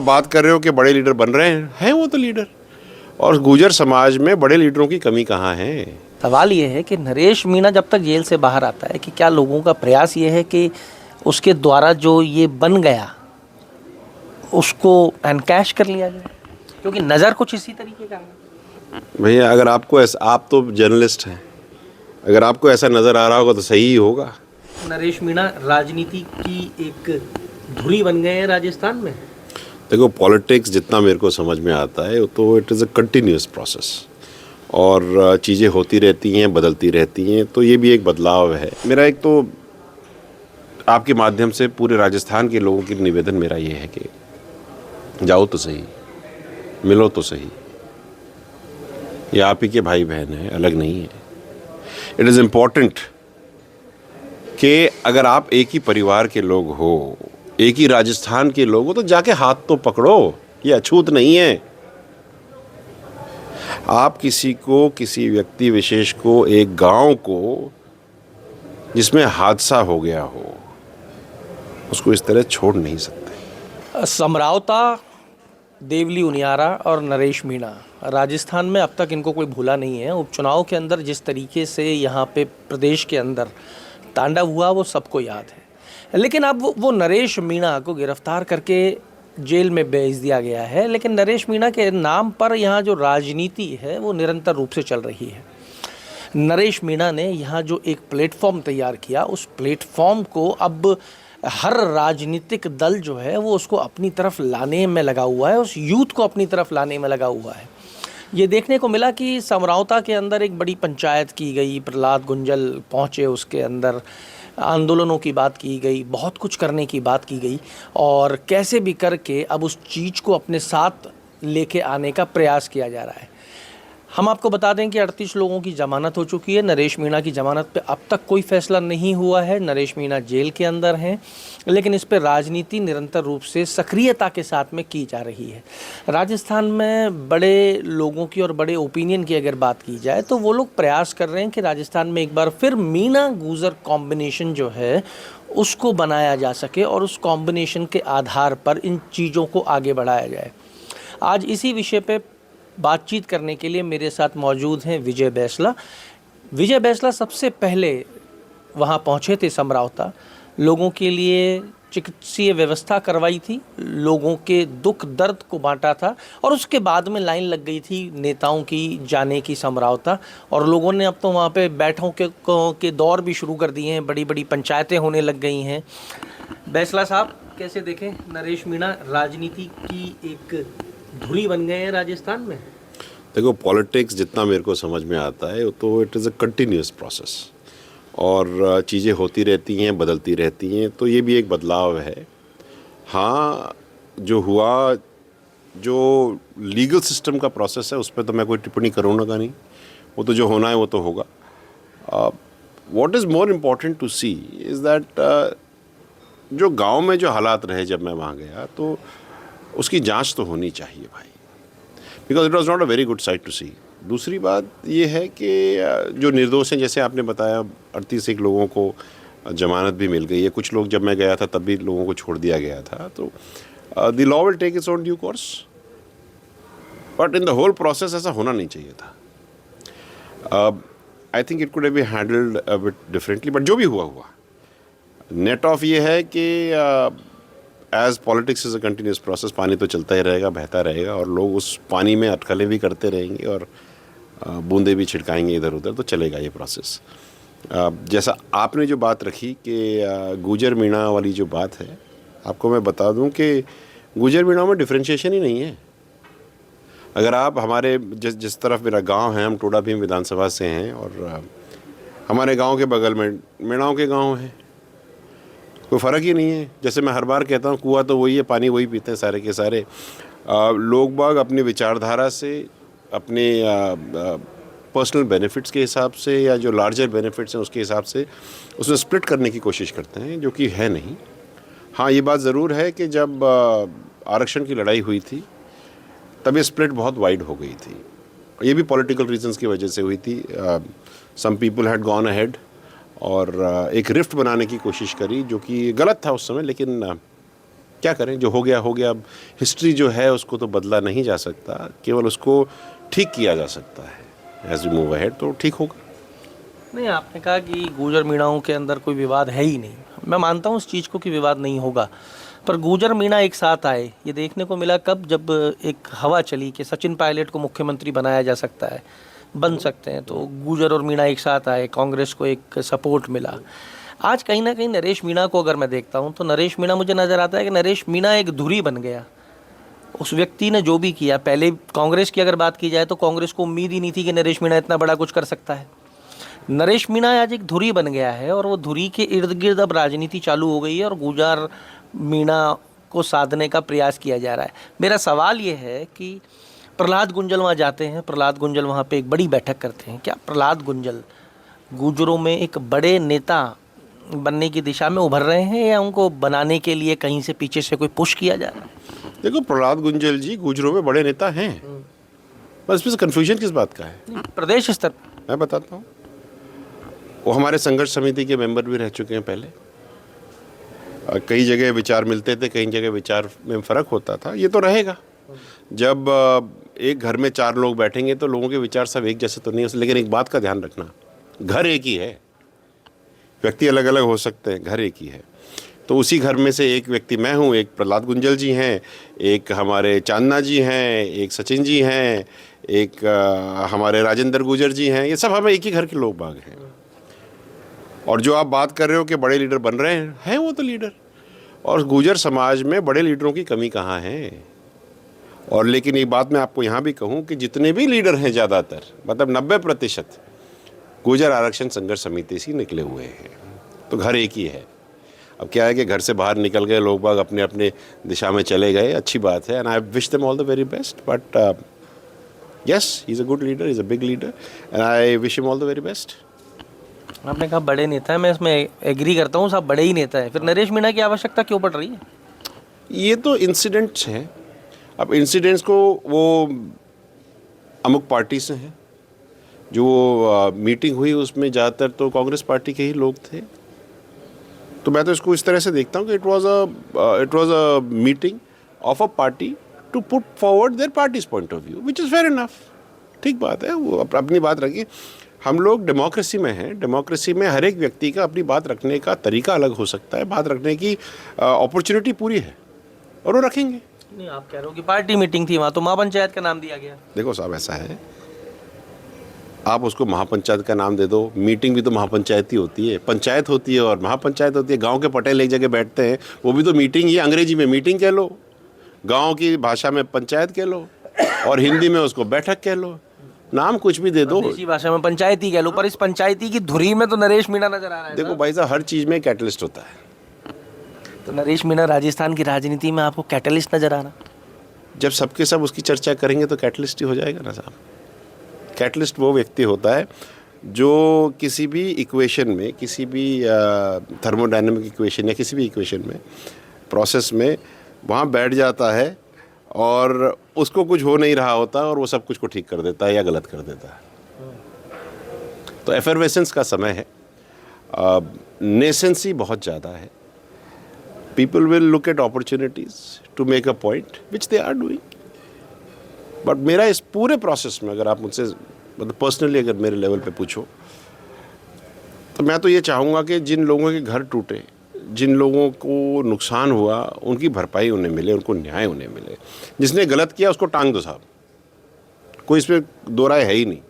बात कर रहे हो कि बड़े लीडर बन रहे हैं वो तो लीडर, और गुर्जर समाज में बड़े लीडरों की कमी कहाँ है? सवाल ये है कि नरेश मीणा जब तक जेल से बाहर आता है कि क्या लोगों का प्रयास ये है कि उसके द्वारा जो ये बन गया उसको एनकैश कर लिया जाए, क्योंकि नज़र कुछ इसी तरीके का है। भैया अगर आपको ऐसा, आप तो जर्नलिस्ट हैं, अगर आपको ऐसा नज़र आ रहा होगा तो सही ही होगा। नरेश मीणा राजनीति की एक धुरी बन गए हैं राजस्थान में। देखो, पॉलिटिक्स जितना मेरे को समझ में आता है तो it is a continuous process, और चीज़ें होती रहती हैं, बदलती रहती हैं, तो ये भी एक बदलाव है। मेरा एक तो आपके माध्यम से पूरे राजस्थान के लोगों की निवेदन मेरा ये है कि जाओ तो सही, मिलो तो सही, ये आप ही के भाई बहन हैं, अलग नहीं है। इट इज़ इम्पॉर्टेंट कि अगर आप एक ही परिवार के लोग हो, एक ही राजस्थान के लोग हो, तो जाके हाथ तो पकड़ो, ये अछूत नहीं है। आप किसी को, किसी व्यक्ति विशेष को, एक गांव को जिसमें हादसा हो गया हो, उसको इस तरह छोड़ नहीं सकते। समरावता, देवली उनियारा और नरेश मीणा, राजस्थान में अब तक इनको कोई भूला नहीं है। उपचुनाव के अंदर जिस तरीके से यहाँ पे प्रदेश के अंदर तांडव हुआ वो सबको याद है। लेकिन अब वो नरेश मीणा को गिरफ्तार करके जेल में भेज दिया गया है, लेकिन नरेश मीणा के नाम पर यहाँ जो राजनीति है वो निरंतर रूप से चल रही है। नरेश मीणा ने यहाँ जो एक प्लेटफॉर्म तैयार किया, उस प्लेटफॉर्म को अब हर राजनीतिक दल जो है वो उसको अपनी तरफ लाने में लगा हुआ है, उस यूथ को अपनी तरफ लाने में लगा हुआ है। ये देखने को मिला कि समरावता के अंदर एक बड़ी पंचायत की गई, प्रहलाद गुंजल पहुँचे, उसके अंदर आंदोलनों की बात की गई, बहुत कुछ करने की बात की गई, और कैसे भी करके अब उस चीज़ को अपने साथ लेके आने का प्रयास किया जा रहा है। हम आपको बता दें कि 38 लोगों की ज़मानत हो चुकी है। नरेश मीणा की ज़मानत पे अब तक कोई फैसला नहीं हुआ है। नरेश मीणा जेल के अंदर हैं, लेकिन इस पर राजनीति निरंतर रूप से सक्रियता के साथ में की जा रही है। राजस्थान में बड़े लोगों की और बड़े ओपिनियन की अगर बात की जाए तो वो लोग प्रयास कर रहे हैं कि राजस्थान में एक बार फिर मीणा गुर्जर कॉम्बिनेशन जो है उसको बनाया जा सके और उस कॉम्बिनेशन के आधार पर इन चीज़ों को आगे बढ़ाया जाए। आज इसी विषय पे बातचीत करने के लिए मेरे साथ मौजूद हैं विजय बैसला। विजय बैसला सबसे पहले वहाँ पहुँचे थे समरावता, लोगों के लिए चिकित्सीय व्यवस्था करवाई थी, लोगों के दुख दर्द को बांटा था, और उसके बाद में लाइन लग गई थी नेताओं की जाने की समरावता, और लोगों ने अब तो वहाँ पे बैठकों के दौर भी शुरू कर दिए हैं, बड़ी बड़ी पंचायतें होने लग गई हैं। बैसला साहब, कैसे देखें नरेश मीणा राजनीति की एक धुरी बन गए हैं राजस्थान में? देखो, पॉलिटिक्स जितना मेरे को समझ में आता है तो it is a continuous process, और चीज़ें होती रहती हैं, बदलती रहती हैं, तो ये भी एक बदलाव है। हाँ, जो हुआ, जो लीगल सिस्टम का प्रोसेस है उस पर तो मैं कोई टिप्पणी करूँगा नहीं, वो तो जो होना है वो तो होगा। What is more important to see is that जो गांव में जो हालात रहे जब मैं वहाँ गया, तो उसकी जांच तो होनी चाहिए भाई, because it was not a very good sight to see. दूसरी बात ये है कि जो निर्दोष हैं, जैसे आपने बताया 38 लोगों को जमानत भी मिल गई है। कुछ लोग, जब मैं गया था तब भी लोगों को छोड़ दिया गया था, तो the law will take its own due course, but in the whole process ऐसा होना नहीं चाहिए था। I think it could have been handled a bit differently, but जो भी हुआ हुआ। नेट ऑफ ये है कि as politics is a continuous process, पानी तो चलता ही रहेगा, बहता रहेगा, और लोग उस पानी में अटकलें भी करते रहेंगे और बूंदे भी छिड़काएंगे इधर उधर, तो चलेगा ये प्रोसेस। जैसा आपने जो बात रखी कि गुर्जर मीणा वाली जो बात है, आपको मैं बता दूं कि गुर्जर मीणा में डिफ्रेंशिएशन ही नहीं है। अगर आप हमारे जिस तरफ मेरा गांव है, हम टोडा भीम विधानसभा से हैं, और हमारे गांव के बगल में मीणाओं के गांव हैं, कोई फ़र्क ही नहीं है। जैसे मैं हर बार कहता हूँ, कुआं तो वही है, पानी वही पीते हैं सारे के सारे। लोग बाग अपनी विचारधारा से, अपने पर्सनल बेनिफिट्स के हिसाब से, या जो लार्जर बेनिफिट्स हैं उसके हिसाब से उसमें स्प्लिट करने की कोशिश करते हैं, जो कि है नहीं। हाँ, ये बात ज़रूर है कि जब आरक्षण की लड़ाई हुई थी तब ये स्प्लिट बहुत वाइड हो गई थी। ये भी पॉलिटिकल रीजंस की वजह से हुई थी। Some people had gone ahead और एक रिफ्ट बनाने की कोशिश करी, जो कि गलत था उस समय, लेकिन क्या करें, जो हो गया हो गया। अब हिस्ट्री जो है उसको तो बदला नहीं जा सकता, केवल उसको ठीक किया जा सकता है। एज वी मूव अहेड तो ठीक होगा। नहीं, आपने कहा कि गुर्जर मीणाओं के अंदर कोई विवाद है ही नहीं। मैं मानता हूँ उस चीज़ को कि विवाद नहीं होगा, पर गुर्जर मीणा एक साथ आए ये देखने को मिला कब, जब एक हवा चली कि सचिन पायलट को मुख्यमंत्री बनाया जा सकता है, बन सकते हैं, तो गुर्जर और मीणा एक साथ आए, कांग्रेस को एक सपोर्ट मिला। आज कहीं ना कहीं नरेश मीणा को अगर मैं देखता हूँ तो नरेश मीणा, मुझे नज़र आता है कि नरेश मीणा एक धुरी बन गया। उस व्यक्ति ने जो भी किया, पहले कांग्रेस की अगर बात की जाए तो कांग्रेस को उम्मीद ही नहीं थी कि नरेश मीणा इतना बड़ा कुछ कर सकता है। नरेश मीणा आज एक धुरी बन गया है और वो धुरी के इर्द गिर्द अब राजनीति चालू हो गई है और गुर्जर मीणा को साधने का प्रयास किया जा रहा है। मेरा सवाल ये है कि प्रहलाद गुंजल वहाँ जाते हैं, प्रहलाद गुंजल वहाँ पे एक बड़ी बैठक करते हैं, क्या प्रहलाद गुंजल गुर्जरों में एक बड़े नेता बनने की दिशा में उभर रहे हैं या उनको बनाने के लिए कहीं से पीछे से कोई पुश किया जा रहा है? देखो, प्रहलाद गुंजल जी गुर्जरों में बड़े नेता हैं, बस इसमें कन्फ्यूजन किस बात का है? प्रदेश स्तर मैं बताता हूँ, वो हमारे संघर्ष समिति के मेंबर भी रह चुके हैं पहले। कई जगह विचार मिलते थे, कई जगह विचार में फ़र्क होता था। ये तो रहेगा, जब एक घर में 4 लोग बैठेंगे तो लोगों के विचार सब एक जैसे तो नहीं हो। लेकिन एक बात का ध्यान रखना, घर एक ही है, व्यक्ति अलग अलग हो सकते हैं, घर एक ही है। तो उसी घर में से एक व्यक्ति मैं हूँ, एक प्रहलाद गुंजल जी हैं, एक हमारे चांदना जी हैं, एक सचिन जी हैं, एक हमारे राजेंद्र गुर्जर जी हैं। ये सब हमें एक ही घर के लोग बाग हैं। और जो आप बात कर रहे हो कि बड़े लीडर बन रहे हैं वो तो लीडर, और गुर्जर समाज में बड़े लीडरों की कमी कहाँ है। और लेकिन एक बात मैं आपको यहाँ भी कहूँ कि जितने भी लीडर हैं, ज़्यादातर मतलब 90% गुर्जर आरक्षण संघर्ष समिति से निकले हुए हैं। तो घर एक ही है। अब क्या है कि घर से बाहर निकल गए लोग बाग, अपने अपने दिशा में चले गए, अच्छी बात है, and I wish them all the very best. But yes, he is a good leader, he is a big leader, and I wish him all the very best. आपने कहा बड़े नेता है, मैं इसमें एग्री करता हूँ, सब बड़े ही नेता है, फिर नरेश मीणा की आवश्यकता क्यों पड़ रही है? ये तो इंसिडेंट्स हैं। अब इंसिडेंट्स को वो अमुक पार्टी से हैं, जो मीटिंग हुई उसमें ज़्यादातर तो कांग्रेस पार्टी के ही लोग थे। तो मैं तो इसको इस तरह से देखता हूँ कि it was a meeting of a party to put forward their party's point of view, which is fair enough. ठीक बात है, वो अपनी बात रखिए। हम लोग डेमोक्रेसी में हैं, डेमोक्रेसी में हर एक व्यक्ति का अपनी बात रखने का तरीका अलग हो सकता है, बात रखने की अपॉर्चुनिटी पूरी है और वो रखेंगे। नहीं, आप कह रहे हो कि पार्टी मीटिंग थी, वहाँ तो महापंचायत का नाम दिया गया। देखो साहब, ऐसा है, आप उसको महापंचायत का नाम दे दो, मीटिंग भी तो महापंचायत ही होती है, पंचायत होती है और महापंचायत होती है। गांव के पटेल एक जगह बैठते हैं, वो भी तो मीटिंग ही, अंग्रेजी में मीटिंग कह लो, गांव की भाषा में पंचायत कह लो, और हिंदी में उसको बैठक कह लो, नाम कुछ भी दे दो। देसी भाषा में पंचायती कह लो, पर इस पंचायती की धुरी में तो नरेश मीणा नजर आ रहा है। देखो भाई साहब, हर चीज़ में कैटलिस्ट होता है। तो नरेश मीणा राजस्थान की राजनीति में आपको कैटलिस्ट नजर आ रहा? जब सबके सब उसकी चर्चा करेंगे तो कैटलिस्ट ही हो जाएगा ना साहब। कैटलिस्ट वो व्यक्ति होता है जो किसी भी इक्वेशन में, किसी भी थर्मोडायनेमिक इक्वेशन या किसी भी इक्वेशन में, प्रोसेस में वहाँ बैठ जाता है और उसको कुछ हो नहीं रहा होता और वो सब कुछ को ठीक कर देता है या गलत कर देता है। तो एफर्वेसेंस का समय है, नेसेंसी बहुत ज़्यादा है। People will look at opportunities to make a point which they are doing. But मेरा इस पूरे प्रोसेस में, अगर आप मुझसे मतलब पर्सनली अगर मेरे लेवल पे पूछो, तो मैं तो ये चाहूँगा कि जिन लोगों के घर टूटे, जिन लोगों को नुकसान हुआ, उनकी भरपाई उन्हें मिले, उनको न्याय उन्हें मिले। जिसने गलत किया उसको टांग दो साहब, कोई इसमें दो राय है ही नहीं।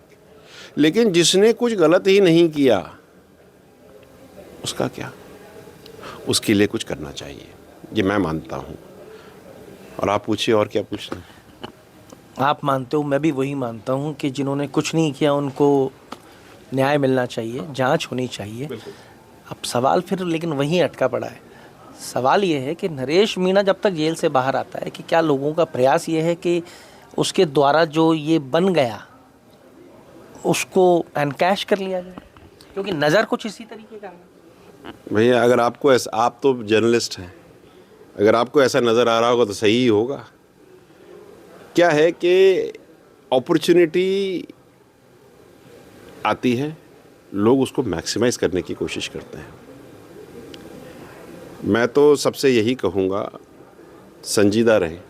लेकिन जिसने कुछ गलत ही नहीं किया, उसका क्या, उसके लिए कुछ करना चाहिए, ये मैं मानता हूँ। और आप पूछिए और क्या पूछना है। आप मानते हो, मैं भी वही मानता हूँ कि जिन्होंने कुछ नहीं किया उनको न्याय मिलना चाहिए, जांच होनी चाहिए। अब सवाल फिर लेकिन वहीं अटका पड़ा है। सवाल ये है कि नरेश मीणा जब तक जेल से बाहर आता है, कि क्या लोगों का प्रयास ये है कि उसके द्वारा जो ये बन गया उसको एनकैश कर लिया जाए, क्योंकि नज़र कुछ इसी तरीके का है। भैया, अगर आपको ऐसा, आप तो जर्नलिस्ट हैं, अगर आपको ऐसा नज़र आ रहा होगा तो सही ही होगा। क्या है कि अपॉर्चुनिटी आती है, लोग उसको मैक्सिमाइज करने की कोशिश करते हैं। मैं तो सबसे यही कहूँगा संजीदा रहें,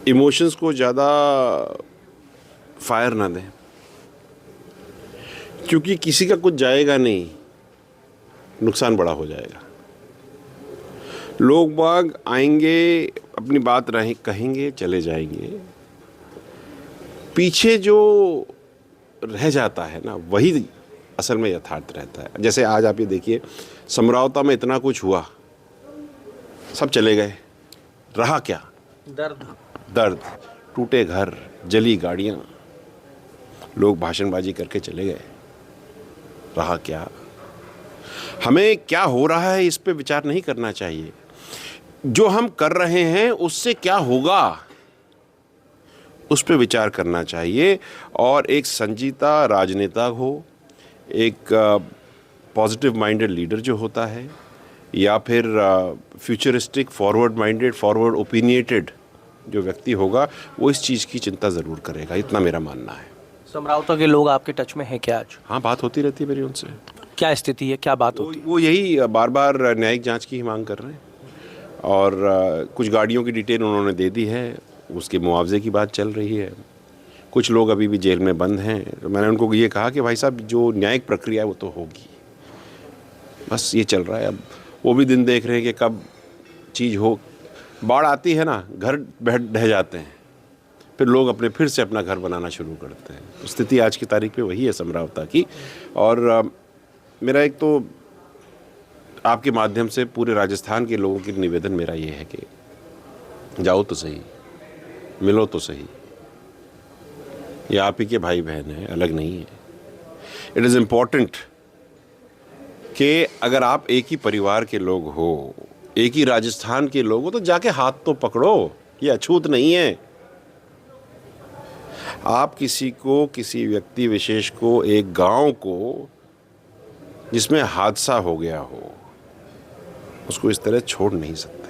इमोशंस को ज़्यादा फायर ना दें, क्योंकि किसी का कुछ जाएगा नहीं, नुकसान बड़ा हो जाएगा। लोग बाग आएंगे, अपनी बात कहेंगे, चले जाएंगे। पीछे जो रह जाता है ना, वही असल में यथार्थ रहता है। जैसे आज आप ये देखिए, समरावता में इतना कुछ हुआ, सब चले गए, रहा क्या? दर्द, टूटे घर, जली गाड़ियाँ, लोग भाषणबाजी करके चले गए, रहा क्या? हमें क्या हो रहा है इस पे विचार नहीं करना चाहिए। जो हम कर रहे हैं उससे क्या होगा, उस पे विचार करना चाहिए। और एक संजीदा राजनेता हो, एक पॉजिटिव माइंडेड लीडर जो होता है, या फिर futuristic, forward minded, forward opinionated जो व्यक्ति होगा, वो इस चीज़ की चिंता ज़रूर करेगा। इतना मेरा मानना है। समरावता के लोग आपके टच में हैं क्या आज? हाँ, बात होती रहती है मेरी उनसे। क्या स्थिति है, क्या बात होती है? वो यही बार बार न्यायिक जांच की ही मांग कर रहे हैं, और कुछ गाड़ियों की डिटेल उन्होंने दे दी है, उसके मुआवजे की बात चल रही है। कुछ लोग अभी भी जेल में बंद हैं। तो मैंने उनको ये कहा कि भाई साहब, जो न्यायिक प्रक्रिया है वो तो होगी, बस ये चल रहा है। अब वो भी दिन देख रहे हैं कि कब चीज़ हो। बाढ़ आती है ना, घर ढह जाते हैं, फिर लोग फिर से अपना घर बनाना शुरू करते हैं। तो स्थिति आज की तारीख पे वही है समरावता की। और मेरा एक तो आपके माध्यम से पूरे राजस्थान के लोगों की निवेदन मेरा ये है कि जाओ तो सही, मिलो तो सही। ये आप ही के भाई बहन हैं, अलग नहीं है। इट इज़ इम्पॉर्टेंट कि अगर आप एक ही परिवार के लोग हो, एक ही राजस्थान के लोग हो, तो जाके हाथ तो पकड़ो। ये अछूत नहीं है। आप किसी व्यक्ति विशेष को, एक गांव को जिसमें हादसा हो गया हो, उसको इस तरह छोड़ नहीं सकते।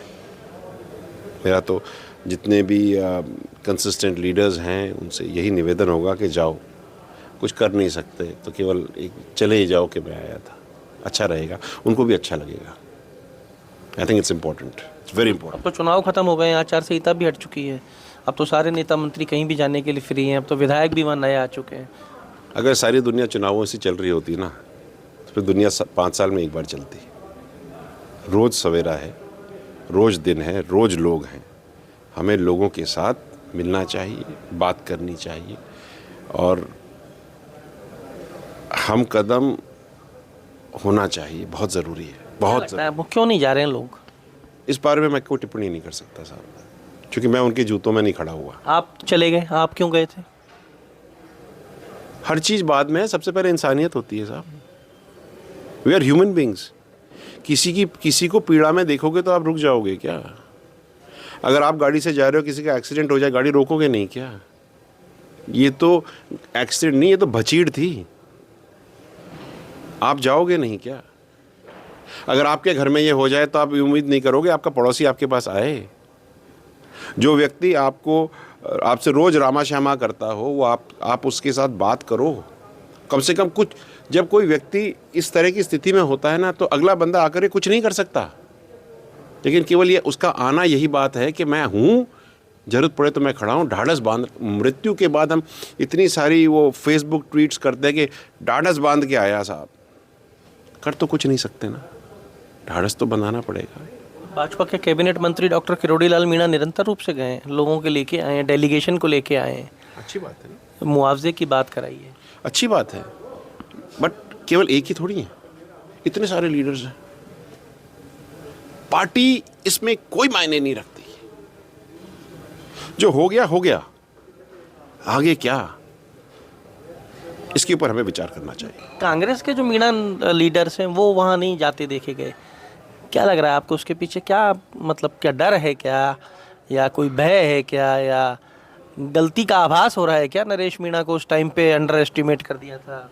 मेरा तो जितने भी कंसिस्टेंट लीडर्स हैं उनसे यही निवेदन होगा कि जाओ, कुछ कर नहीं सकते तो केवल एक चले ही जाओ कि मैं आया था, अच्छा रहेगा, उनको भी अच्छा लगेगा। I think it's important, it's very important. अब तो चुनाव खत्म हो गए हैं, आचार संहिता भी हट चुकी है, अब तो सारे नेता मंत्री कहीं भी जाने के लिए फ्री हैं, अब तो विधायक भी वहाँ नए आ चुके हैं। अगर सारी दुनिया चुनावों से चल रही होती ना, तो फिर दुनिया 5 साल में एक बार चलती। रोज़ सवेरा है, रोज़ दिन है, रोज़ लोग हैं। हमें लोगों के साथ मिलना चाहिए, बात करनी चाहिए, और हम कदम होना चाहिए, बहुत ज़रूरी है, बहुत ज़रूरी। वो क्यों नहीं जा रहे हैं लोग? इस बारे में मैं कोई टिप्पणी नहीं कर सकता साहब, क्योंकि मैं उनके जूतों में नहीं खड़ा हुआ। आप चले गए, आप क्यों गए थे? हर चीज़ बाद में है, सबसे पहले इंसानियत होती है साहब। We are human beings. किसी को पीड़ा में देखोगे तो आप रुक जाओगे क्या? अगर आप गाड़ी से जा रहे हो, किसी का एक्सीडेंट हो जाए, गाड़ी रोकोगे नहीं क्या? ये तो एक्सीडेंट नहीं, ये तो भचीड़ थी। आप जाओगे नहीं क्या? अगर आपके घर में ये हो जाए तो आप उम्मीद नहीं करोगे आपका पड़ोसी आपके पास आए। जो व्यक्ति आपसे रोज रामा श्यामा करता हो, वो आप उसके साथ बात करो। कम से कम कुछ, जब कोई व्यक्ति इस तरह की स्थिति में होता है ना, तो अगला बंदा आकर के कुछ नहीं कर सकता, लेकिन केवल ये उसका आना यही बात है कि मैं हूँ, जरूरत पड़े तो मैं खड़ा हूँ, ढाढ़स बांध। मृत्यु के बाद हम इतनी सारी वो फेसबुक ट्वीट्स करते हैं कि ढाढ़स बांध के आया साहब, कर तो कुछ नहीं सकते ना, ढाढ़स तो बंधाना पड़ेगा। भाजपा के कैबिनेट मंत्री डॉक्टर किरोड़ी लाल मीणा निरंतर रूप से गए, लोगों के लेके आए हैं, डेलीगेशन को लेके आए हैं, अच्छी बात है ना, मुआवजे की बात कराई है, अच्छी बात है। बट केवल एक ही थोड़ी है, इतने सारे लीडर्स हैं। पार्टी इसमें कोई मायने नहीं रखती। जो हो गया, आगे क्या, इसके ऊपर हमें विचार करना चाहिए। कांग्रेस के जो मीणा लीडर्स हैं वो वहाँ नहीं जाते देखे गए, क्या लग रहा है आपको उसके पीछे? क्या मतलब, क्या डर है क्या, या कोई भय है क्या, या गलती का आभास हो रहा है क्या? नरेश मीणा को उस टाइम पे अंडर एस्टिमेट कर दिया था।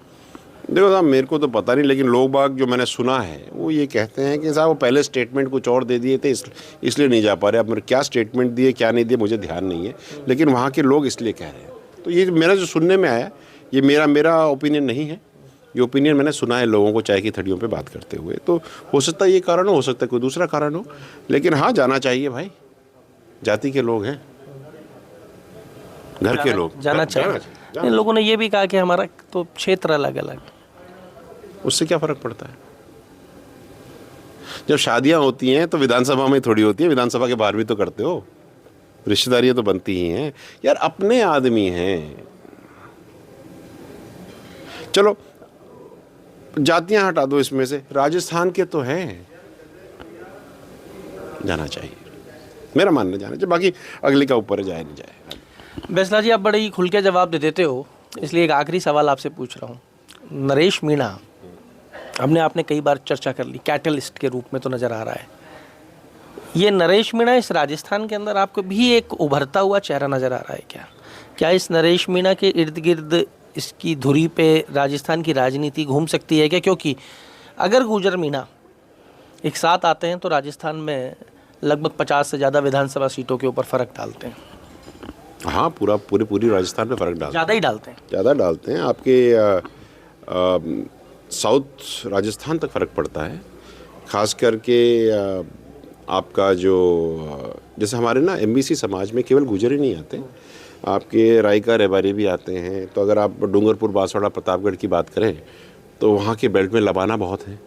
देखो साहब, मेरे को तो पता नहीं, लेकिन लोग बाग जो मैंने सुना है वो ये कहते हैं कि साहब वो पहले स्टेटमेंट कुछ और दे दिए थे, इसलिए नहीं जा पा रहे। अब मेरे क्या स्टेटमेंट दिए क्या नहीं दिए मुझे ध्यान नहीं है, लेकिन वहाँ के लोग इसलिए कह रहे हैं। तो ये मेरा जो सुनने में आया, ये मेरा ओपिनियन नहीं है, ये ओपिनियन मैंने सुना है लोगों को चाय की थड़ियों पे बात करते हुए। तो हो सकता है ये कारण हो सकता है कोई दूसरा कारण हो, लेकिन हाँ जाना चाहिए भाई, जाति के लोग हैं, घर के लोग, जाना चाहिए। इन लोगों ने ये भी कहा कि हमारा तो क्षेत्र अलग अलग, उससे क्या फ़र्क पड़ता है? जब शादियां होती हैं तो विधानसभा में थोड़ी होती है, विधानसभा के बाहर भी तो करते हो, रिश्तेदारियां तो बनती ही हैं यार, अपने आदमी हैं। चलो जातियां हटा दो इसमें से, राजस्थान के तो हैं, जाना चाहिए, मेरा मानना जाना चाहिए, बाकी अगले का ऊपर जाए नहीं जाए। बैसला जी, आप बड़े ही खुल के जवाब दे देते हो, इसलिए एक आखिरी सवाल आपसे पूछ रहा हूँ। नरेश मीणा, आपने कई बार चर्चा कर ली, कैटलिस्ट के रूप में तो नज़र आ रहा है। ये नरेश मीणा इस राजस्थान के अंदर आपको भी एक उभरता हुआ चेहरा नज़र आ रहा है क्या? क्या इस नरेश मीणा के इर्द गिर्द, इसकी धुरी पे राजस्थान की राजनीति घूम सकती है क्या? क्योंकि अगर गुर्जर मीणा एक साथ आते हैं तो राजस्थान में लगभग 50 से ज़्यादा विधानसभा सीटों के ऊपर फ़र्क डालते हैं। हाँ, पूरी राजस्थान में फ़र्क डालते हैं, ज़्यादा ही डालते हैं, ज़्यादा डालते हैं। आपके साउथ राजस्थान तक फ़र्क पड़ता है, ख़ास करके आपका जो जैसे हमारे ना एमबीसी समाज में केवल गुर्जर ही नहीं आते, आपके रायका रेवाड़ी भी आते हैं। तो अगर आप डूंगरपुर, बांसवाड़ा, प्रतापगढ़ की बात करें तो वहाँ के बेल्ट में लबाना बहुत है।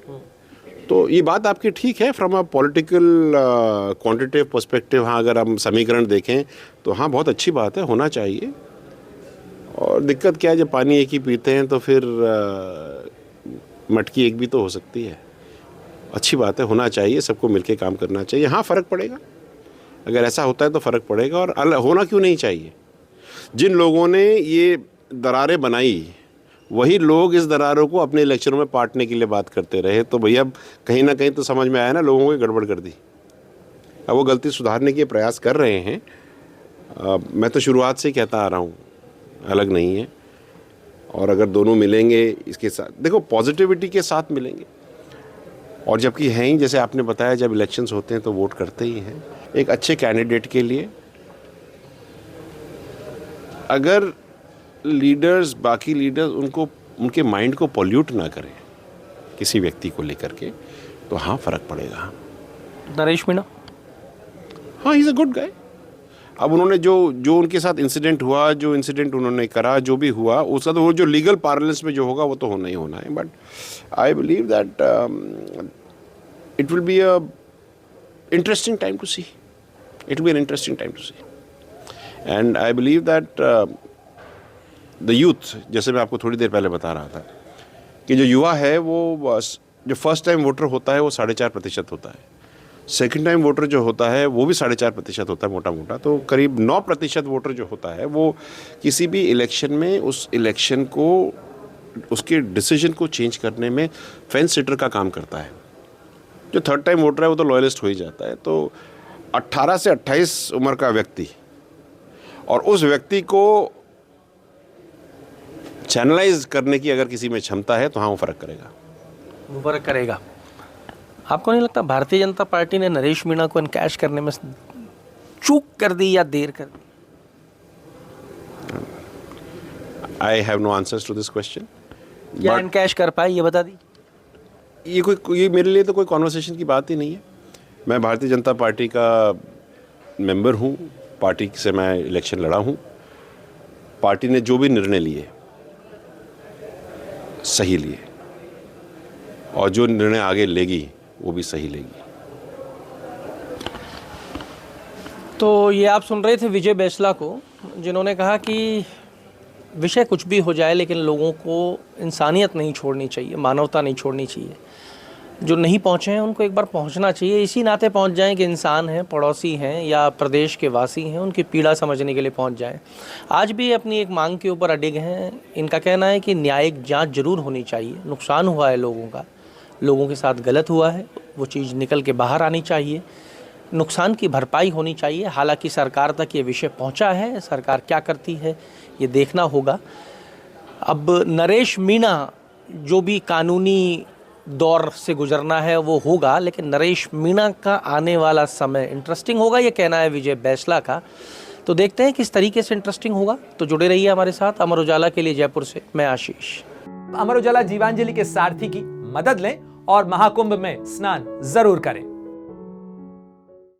तो ये बात आपकी ठीक है, from a political quantitative perspective, हाँ अगर हम समीकरण देखें तो हाँ बहुत अच्छी बात है, होना चाहिए। और दिक्कत क्या है, जब पानी एक ही पीते हैं तो फिर मटकी एक भी तो हो सकती है। अच्छी बात है, होना चाहिए, सबको मिलके काम करना चाहिए। हाँ फ़र्क पड़ेगा, अगर ऐसा होता है तो फ़र्क पड़ेगा, और होना क्यों नहीं चाहिए? जिन लोगों ने ये दरारें बनाई वही लोग इस दरारों को अपने इलेक्शनों में पाटने के लिए बात करते रहे, तो भैया कहीं ना कहीं तो समझ में आया ना, लोगों को गड़बड़ कर दी। अब वो गलती सुधारने के प्रयास कर रहे हैं। मैं तो शुरुआत से ही कहता आ रहा हूँ, अलग नहीं है। और अगर दोनों मिलेंगे इसके साथ, देखो पॉजिटिविटी के साथ मिलेंगे, और जबकि हैं ही, जैसे आपने बताया, जब इलेक्शंस होते हैं तो वोट करते ही हैं एक अच्छे कैंडिडेट के लिए। अगर लीडर्स, बाकी लीडर्स उनको, उनके माइंड को पॉल्यूट ना करें किसी व्यक्ति को लेकर के, तो हाँ फ़र्क पड़ेगा। नरेश मीणा, हाँ he is a good guy. अब उन्होंने जो उनके साथ इंसिडेंट हुआ, जो इंसिडेंट उन्होंने करा, जो भी हुआ उसका तो वो जो लीगल पार्लेंस में जो होगा वो तो होना ही होना है। But I believe that it will be a interesting time to see, it will be an interesting time to see. And I believe that the youth, जैसे मैं आपको थोड़ी देर पहले बता रहा था कि जो युवा है वो जो फर्स्ट टाइम वोटर होता है वो 4.5% होता है, सेकंड टाइम वोटर जो होता है वो भी 4.5% होता है मोटा मोटा। तो करीब 9% वोटर जो होता है वो किसी भी इलेक्शन में उस इलेक्शन को, उसके डिसीजन को चेंज करने में फेंस सिटर का काम करता है। जो थर्ड टाइम वोटर है वो तो लॉयलिस्ट हो ही जाता है। तो 18 से 28 उम्र का व्यक्ति, और उस व्यक्ति को चैनलाइज करने की अगर किसी में क्षमता है तो हाँ वो फ़र्क करेगा, वो फ़र्क करेगा। आपको नहीं लगता भारतीय जनता पार्टी ने नरेश मीणा को एनकैश करने में चूक कर दी या देर कर दी? I have no answers to this question. या एनकैश कर पाए, ये बता दी। ये मेरे लिए तो कोई कॉन्वर्सेशन की बात ही नहीं है। मैं भारतीय जनता पार्टी का मेंबर हूँ, पार्टी से मैं इलेक्शन लड़ा हूँ। पार्टी ने जो भी निर्णय लिए सही लिए, और जो निर्णय आगे लेगी वो भी सही लेगी। तो ये आप सुन रहे थे विजय बैसला को, जिन्होंने कहा कि विषय कुछ भी हो जाए लेकिन लोगों को इंसानियत नहीं छोड़नी चाहिए, मानवता नहीं छोड़नी चाहिए। जो नहीं पहुँचे हैं उनको एक बार पहुँचना चाहिए, इसी नाते पहुँच जाएं कि इंसान हैं, पड़ोसी हैं या प्रदेश के वासी हैं, उनकी पीड़ा समझने के लिए पहुँच जाएं। आज भी अपनी एक मांग के ऊपर अडिग हैं। इनका कहना है कि न्यायिक जांच जरूर होनी चाहिए। नुकसान हुआ है लोगों का, लोगों के साथ गलत हुआ है, वो चीज़ निकल के बाहर आनी चाहिए, नुकसान की भरपाई होनी चाहिए। हालांकि सरकार तक ये विषय पहुँचा है, सरकार क्या करती है ये देखना होगा। अब नरेश मीणा जो भी कानूनी दौर से गुजरना है वो होगा, लेकिन नरेश मीणा का आने वाला समय इंटरेस्टिंग होगा, ये कहना है विजय बैसला का। तो देखते हैं किस तरीके से इंटरेस्टिंग होगा। तो जुड़े रहिए हमारे साथ। अमर उजाला के लिए जयपुर से मैं आशीष। अमर उजाला जीवांजलि के सारथी की मदद लें और महाकुंभ में स्नान जरूर करें।